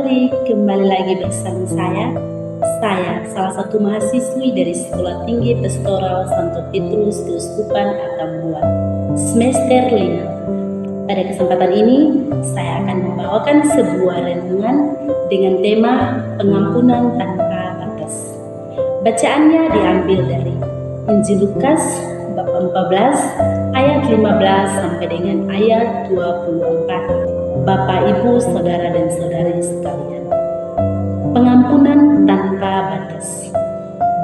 kembali lagi bersama saya salah satu mahasiswi dari Sekolah Tinggi Pastoral Santo Petrus Keuskupan Atambua, semester 5. Pada kesempatan ini, saya akan membawakan sebuah renungan dengan tema pengampunan tanpa batas. Bacaannya diambil dari Injil Lukas bab 14 ayat 15 sampai dengan ayat 24. Bapak, Ibu, Saudara dan Saudari sekalian, pengampunan tanpa batas.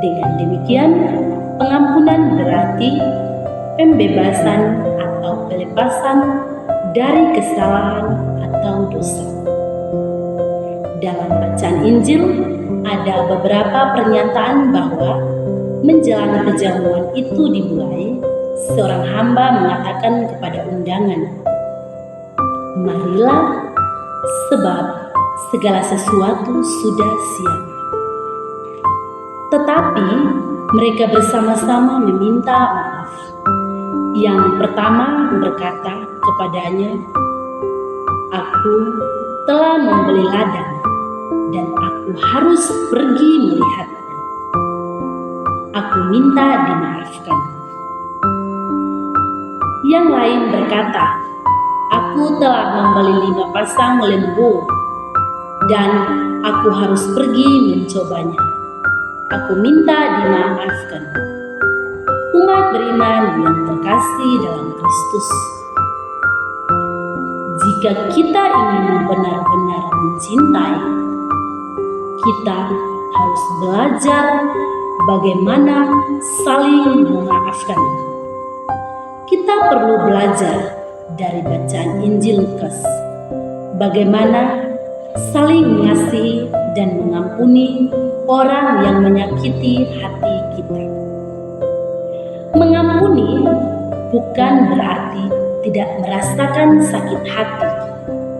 Dengan demikian, pengampunan berarti pembebasan atau pelepasan dari kesalahan atau dosa. Dalam bacaan Injil, ada beberapa pernyataan bahwa menjelang perjamuan itu dimulai, seorang hamba mengatakan kepada undangan, "Marilah, sebab segala sesuatu sudah siap." Tetapi mereka bersama-sama meminta maaf. Yang pertama berkata kepadanya, "Aku telah membeli ladang dan aku harus pergi melihatnya. Aku minta dimaafkan." Yang lain berkata, "Aku telah membeli 5 pasang lembu dan aku harus pergi mencobanya. Aku minta dimaafkan." Umat beriman yang terkasih dalam Kristus, jika kita ingin benar-benar mencintai, kita harus belajar bagaimana saling memaafkan. Kita perlu belajar dari bacaan Injil Lukas, bagaimana saling mengasihi dan mengampuni orang yang menyakiti hati kita. Mengampuni bukan berarti tidak merasakan sakit hati,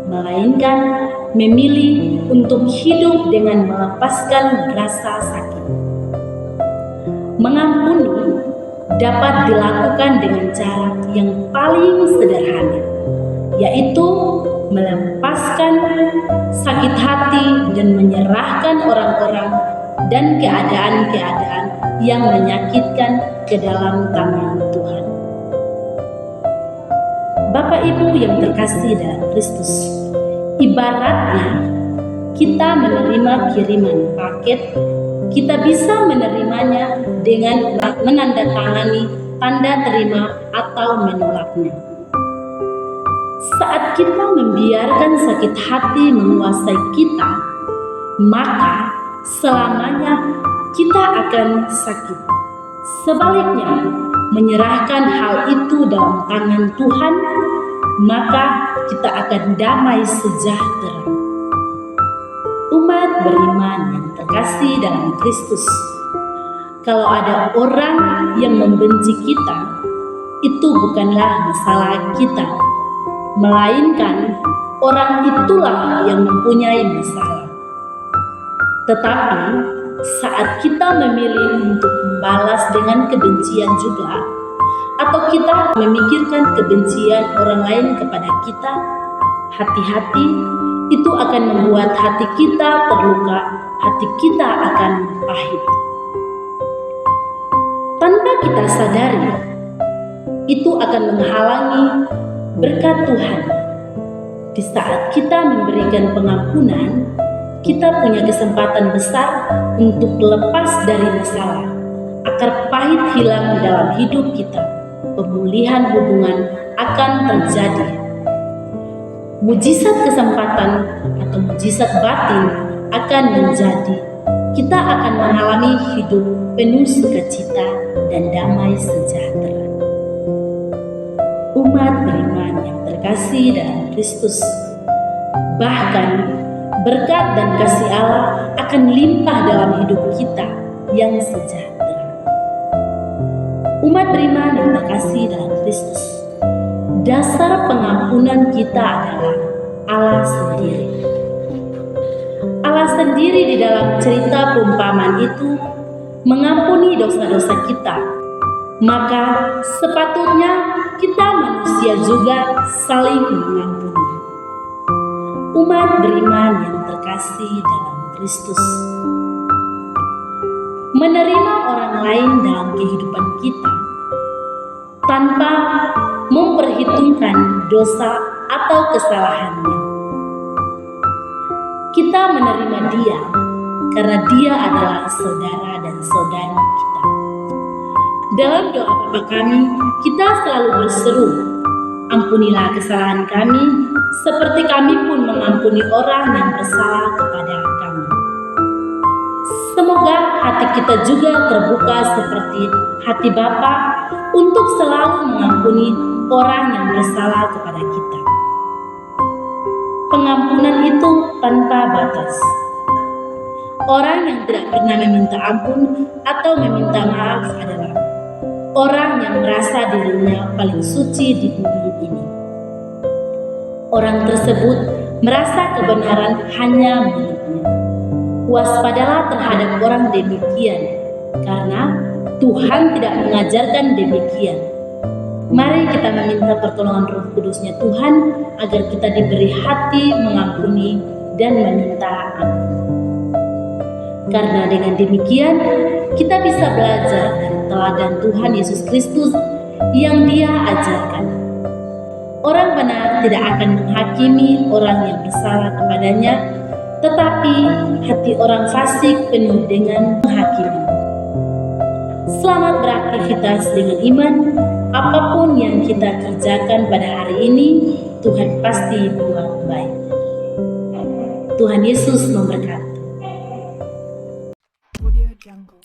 melainkan memilih untuk hidup dengan melepaskan rasa sakit. Mengampuni dapat dilakukan dengan cara yang paling sederhana, yaitu melepaskan sakit hati dan menyerahkan orang-orang dan keadaan-keadaan yang menyakitkan ke dalam tangan Tuhan. Bapak Ibu yang terkasih dalam Kristus, ibaratnya kita menerima kiriman paket, kita bisa menerimanya dengan menandatangani tanda terima atau menolaknya. Saat kita membiarkan sakit hati menguasai kita, maka selamanya kita akan sakit. Sebaliknya, menyerahkan hal itu dalam tangan Tuhan, maka kita akan damai sejahtera. Umat beriman yang terkasih dalam Kristus, kalau ada orang yang membenci kita, itu bukanlah masalah kita, melainkan orang itulah yang mempunyai masalah. Tetapi saat kita memilih untuk membalas dengan kebencian juga, atau kita memikirkan kebencian orang lain kepada kita, hati-hati, itu akan membuat hati kita terluka, hati kita akan pahit. Tanpa kita sadari, itu akan menghalangi berkat Tuhan. Di saat kita memberikan pengampunan, kita punya kesempatan besar untuk lepas dari masalah. Akar pahit hilang dalam hidup kita, pemulihan hubungan akan terjadi. Mujizat kesempatan atau mujizat batin akan menjadi. Kita akan mengalami hidup penuh sukacita dan damai sejahtera. Umat beriman yang terkasih dalam Kristus, bahkan berkat dan kasih Allah akan limpah dalam hidup kita yang sejahtera. Umat beriman yang terkasih dalam Kristus, dasar pengampunan kita adalah Allah sendiri. Allah sendiri di dalam cerita perumpamaan itu mengampuni dosa-dosa kita. Maka sepatutnya kita manusia juga saling mengampuni. umat beriman yang terkasih dalam Kristus. Menerima orang lain dalam kehidupan kita tanpa memperhitungkan dosa atau kesalahannya. Kita menerima dia karena dia adalah saudara dan saudari kita. Dalam doa Bapa kami, kita selalu berseru, ampunilah kesalahan kami, seperti kami pun mengampuni orang yang bersalah kepada kami. Semoga hati kita juga terbuka seperti hati Bapa untuk selalu mengampuni orang yang bersalah kepada kita. Pengampunan itu tanpa batas. Orang yang tidak pernah meminta ampun atau meminta maaf adalah orang yang merasa dirinya paling suci di bumi ini. Orang tersebut merasa kebenaran hanya miliknya. Waspadalah terhadap orang demikian, karena Tuhan tidak mengajarkan demikian. Mari kita meminta pertolongan Roh Kudus-Nya Tuhan agar kita diberi hati mengampuni dan meminta ampun. Karena dengan demikian kita bisa belajar dari teladan Tuhan Yesus Kristus yang Dia ajarkan. Orang benar tidak akan menghakimi orang yang bersalah kepadanya, tetapi hati orang fasik penuh dengan menghakimi. Selamat beraktivitas dengan iman. Apapun yang kita kerjakan pada hari ini, Tuhan pasti buat baik. Tuhan Yesus memberkati. Audio Jungle.